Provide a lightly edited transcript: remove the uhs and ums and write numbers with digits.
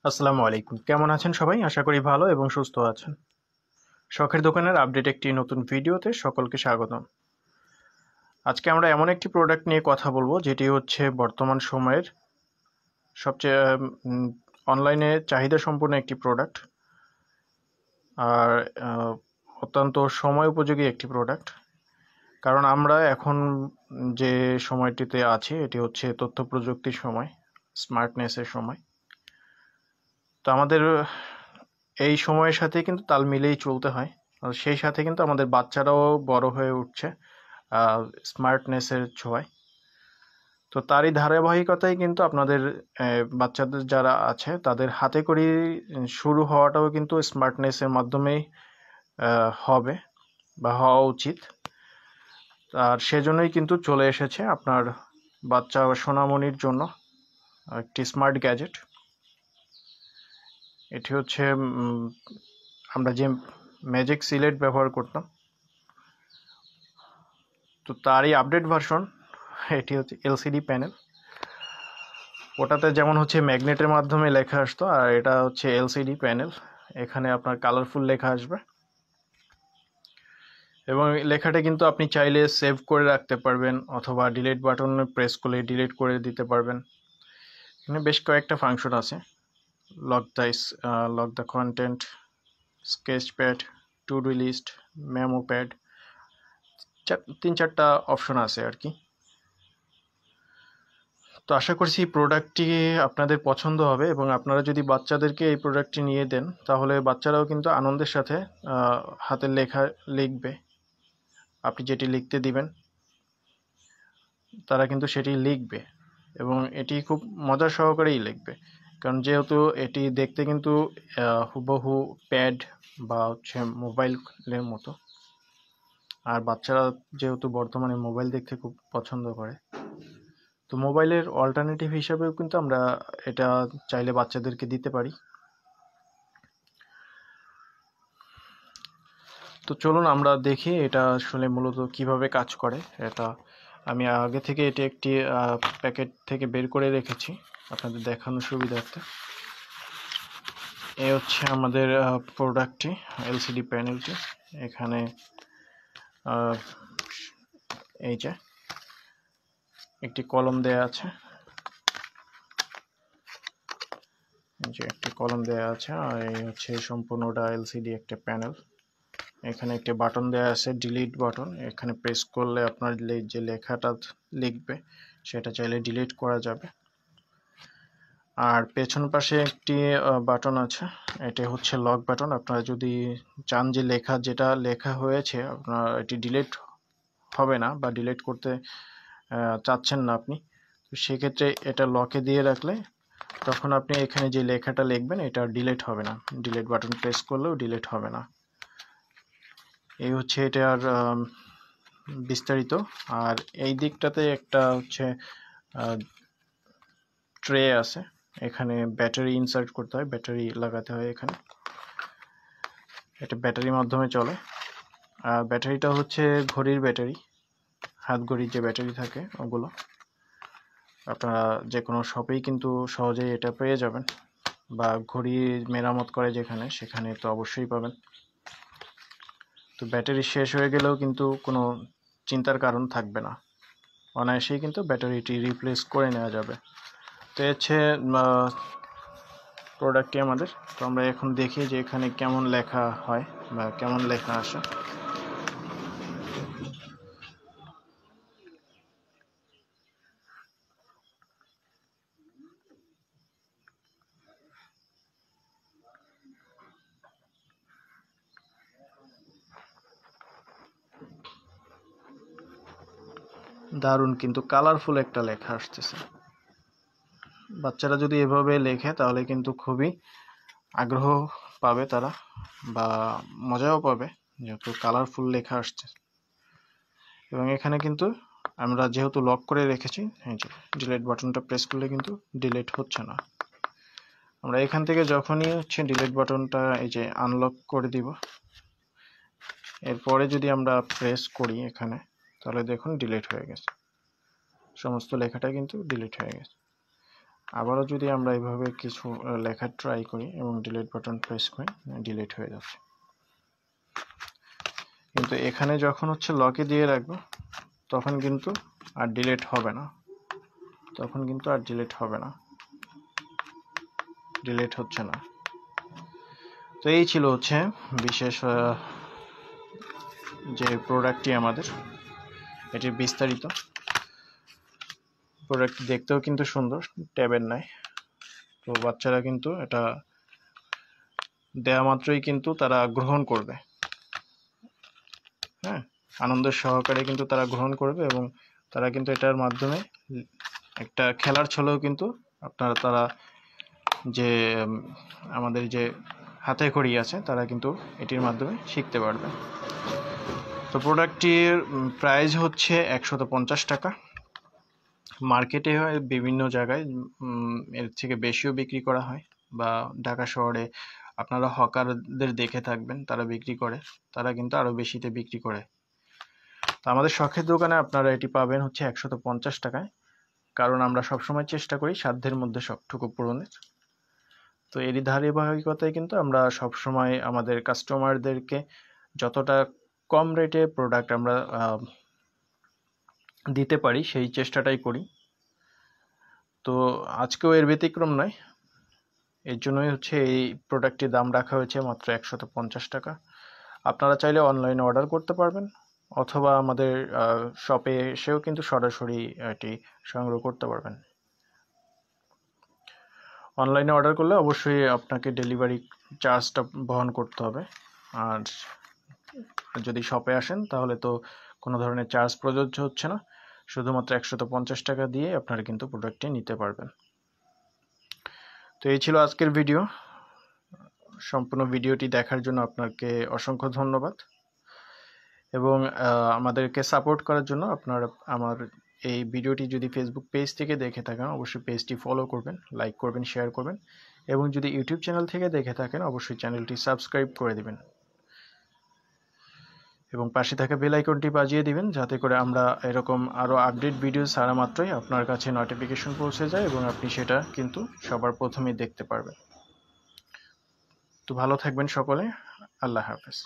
আসসালামু আলাইকুম। কেমন আছেন সবাই? আশা করি ভালো এবং সুস্থ আছেন। শখের দোকানের আপডেট একটি নতুন ভিডিওতে সকলকে স্বাগতম। আজকে আমরা এমন একটি প্রোডাক্ট নিয়ে কথা বলবো যেটি হচ্ছে বর্তমান সময়ের সবচেয়ে অনলাইনে চাহিদা সম্পন্ন একটি প্রোডাক্ট আর অত্যন্ত সময় উপযোগী একটি প্রোডাক্ট। কারণ আমরা এখন যে সময়টিতে আছি এটি হচ্ছে তথ্য প্রযুক্তির সময়, স্মার্টনেসের সময়। তো আমাদের এই সময়ের সাথে কিন্তু তাল মিলেই চলতে হয়। আর সেই সাথে কিন্তু আমাদের বাচ্চারাও বড় হয়ে উঠছে স্মার্টনেসের ছোঁয়ায়। তো তারই ধারাবাহিকতায় কিন্তু আপনাদের বাচ্চাদের যারা আছে তাদের হাতে করি শুরু হওয়াটাও কিন্তু স্মার্টনেসের মাধ্যমেই হবে বা হওয়া উচিত। আর সেজন্যই কিন্তু চলে এসেছে আপনার বাচ্চা সোনামণির জন্য একটি স্মার্ট গ্যাজেট। এটি হচ্ছে আমরা যে ম্যাজিক সিলেট ব্যবহার করতাম, তো তারই আপডেট ভার্সন। এটি হচ্ছে এলসিডি প্যানেল। ওটাতে যেমন হচ্ছে ম্যাগনেটের মাধ্যমে লেখা আসতো, আর এটা হচ্ছে এলসিডি প্যানেল। এখানে আপনার কালারফুল লেখা আসবে এবং লেখাটা কিন্তু আপনি চাইলে সেভ করে রাখতে পারবেন অথবা ডিলিট বাটনে প্রেস করলে ডিলিট করে দিতে পারবেন। এখানে বেশ কয়েকটা ফাংশন আছে: lock the content, sketch pad, to do list, memo pad. 3-4টা অপশন আছে আর কি। তো আশা করছি প্রোডাক্টটি আপনাদের পছন্দ হবে এবং আপনারা যদি বাচ্চাদেরকে এই প্রোডাক্টটি নিয়ে দেন তাহলে বাচ্চারাও কিন্তু আনন্দের সাথে হাতের লেখা লিখবে। আপনি যেটি লিখতে দিবেন তারা কিন্তু সেটি লিখবে এবং এটি খুব মজা সহকারেই লিখবে। কারণ যেহেতু এটি দেখতে কিন্তু হুবহু প্যাড বা হচ্ছে মোবাইলের মতো, আর বাচ্চারা যেহেতু বর্তমানে মোবাইল দেখতে খুব পছন্দ করে, তো মোবাইলের অল্টারনেটিভ হিসাবেও কিন্তু আমরা এটা চাইলে বাচ্চাদেরকে দিতে পারি। তো চলুন আমরা দেখি এটা আসলে মূলত কিভাবে কাজ করে। এটা আমি আগে থেকে এটি একটি প্যাকেট থেকে বের করে রেখেছি আপনাদের দেখানোর সুবিধার্থে। এই হচ্ছে আমাদের প্রোডাক্টটি, এলসিডি প্যানেলটি। এখানে এই যে একটি কলম দেয়া আছে, আর এই হচ্ছে সম্পূর্ণটা এলসিডি একটা প্যানেল। এখানে একটা বাটন দেওয়া আছে, ডিলিট বাটন। এখানে প্রেস করলে আপনার যে লেখাটা লিখবে সেটা চাইলে ডিলিট করা যাবে। আর পেছন পাশে একটি বাটন আছে, এটা হচ্ছে লক বাটন। আপনারা যদি চান যে যেটা লেখা হয়েছে আপনার এটি ডিলিট হবে না বা ডিলিট করতে চাচ্ছেন না আপনি, তো সেক্ষেত্রে এটা লকে দিয়ে রাখলে তখন আপনি এখানে যে লেখাটা লিখবেন এটা ডিলিট হবে না। ডিলিট বাটন প্রেস করলেও ডিলিট হবে না। এই হচ্ছে এটার বিস্তারিত। আর এই দিকটাতে একটা হচ্ছে ট্রে আছে, এখানে ব্যাটারি ইনসার্ট করতে হয়, ব্যাটারি লাগাতে হয় এখানে। এটা ব্যাটারির মাধ্যমে চলে। আর ব্যাটারিটা হচ্ছে ঘড়ির ব্যাটারি, হাত ঘড়ির যে ব্যাটারি থাকে ওগুলো। আপনারা যে কোনো শপেই কিন্তু সহজেই এটা পেয়ে যাবেন, বা ঘড়ি মেরামত করে সেখানে তো অবশ্যই পাবেন। তো ব্যাটারি শেষ হয়ে গেলেও কিন্তু কোনো চিন্তার কারণ থাকবে না, অনায়াসেই কিন্তু ব্যাটারিটি রিপ্লেস করে নেওয়া যাবে। তো হচ্ছে প্রোডাক্টটি আমাদের। তো আমরা এখন দেখি যে এখানে কেমন লেখা হয় বা কেমন লেখা আসে। দারুণ কিন্তু কালারফুল একটা লেখা আসতেছে। বাচ্চারা যদি এভাবে লেখে তাহলে কিন্তু খুবই আগ্রহ পাবে তারা, বা মজাও পাবে, যেহেতু কালারফুল লেখা আসছে। এবং এখানে কিন্তু আমরা যেহেতু লক করে রেখেছি, এই যে ডিলিট বাটনটা প্রেস করলে কিন্তু ডিলিট হচ্ছে না। আমরা এখান থেকে যখনই হচ্ছে ডিলিট বাটনটা এই যে আনলক করে দিব, এরপরে যদি আমরা প্রেস করি এখানে, তাহলে দেখুন ডিলিট হয়ে গেছে, সমস্ত লেখাটা কিন্তু ডিলিট হয়ে গেছে। আবারও যদি আমরা এইভাবে কিছু লেখা ট্রাই করি এবং ডিলিট বাটন প্রেস করি, ডিলিট হয়ে যাচ্ছে। কিন্তু এখানে যখন হচ্ছে লকে দিয়ে রাখবো তখন কিন্তু আর ডিলিট হবে না, ডিলিট হচ্ছে না। তো এই ছিল হচ্ছে বিশেষ যে প্রোডাক্টটি আমাদের, এটির বিস্তারিত। প্রোডাক্ট দেখতেও কিন্তু সুন্দর, ট্যাবের নাই। তো বাচ্চারা কিন্তু এটা দেওয়া মাত্রই কিন্তু তারা গ্রহণ করবে, হ্যাঁ, আনন্দের সহকারে কিন্তু তারা গ্রহণ করবে এবং তারা কিন্তু এটার মাধ্যমে একটা খেলার ছলেও কিন্তু তারা যে আমাদের যে হাতে খড়ি আছে তারা কিন্তু এটির মাধ্যমে শিখতে পারবে। তো প্রোডাক্টটির প্রাইস হচ্ছে 150 টাকা। মার্কেটে হয় বিভিন্ন জায়গায় এর থেকে বেশিও বিক্রি করা হয়, বা ঢাকা শহরে আপনারা হকারদের দেখে থাকবেন, তারা বিক্রি করে, তারা কিন্তু আরও বেশিতে বিক্রি করে। তো আমাদের শখের দোকানে আপনারা এটি পাবেন হচ্ছে 150 টাকায়, কারণ আমরা সবসময় চেষ্টা করি সাধ্যের মধ্যে শখটুকু পূরণের। তো এরই ধারাবাহিকতায় কিন্তু আমরা সবসময় আমাদের কাস্টমারদেরকে যতটা কম রেটে প্রোডাক্ট আমরা দিতে পারি সেই চেষ্টাটাই করি। তো আজকেও এর ব্যতিক্রম নয়, এর জন্যই হচ্ছে এই প্রোডাক্টটির দাম রাখা হয়েছে মাত্র 150 টাকা। আপনারা চাইলে অনলাইনে অর্ডার করতে পারবেন, অথবা আমাদের শপে এসেও কিন্তু সরাসরি এটি সংগ্রহ করতে পারবেন। অনলাইনে অর্ডার করলে অবশ্যই আপনাকে ডেলিভারি চার্জটা বহন করতে হবে, আর যদি শপে আসেন তাহলে তো কোনো ধরনের চার্জ প্রযোজ্য হচ্ছে না, শুধুমাত্র 150 টাকা দিয়ে আপনারা কিন্তু প্রোডাক্টটি নিতে পারবেন। তো এই ছিল আজকের ভিডিও। সম্পূর্ণ ভিডিওটি দেখার জন্য আপনাকে অসংখ্য ধন্যবাদ, এবং আমাদেরকে সাপোর্ট করার জন্য আপনারা আমার এই ভিডিওটি যদি ফেসবুক পেজ থেকে দেখে থাকেন অবশ্যই পেজটি ফলো করবেন, লাইক করবেন, শেয়ার করবেন, এবং যদি ইউটিউব চ্যানেল থেকে দেখে থাকেন অবশ্যই চ্যানেলটি সাবস্ক্রাইব করে দিবেন এবং পাশে থাকা বেল আইকনটি বাজিয়ে দিবেন, যাতে করে আমরা এরকম আরও আপডেট ভিডিও ছাড়া মাত্রই আপনার কাছে নোটিফিকেশন পৌঁছে যায় এবং আপনি সেটা কিন্তু সবার প্রথমেই দেখতে পারবেন। তো ভালো থাকবেন সকলে, আল্লাহ হাফেজ।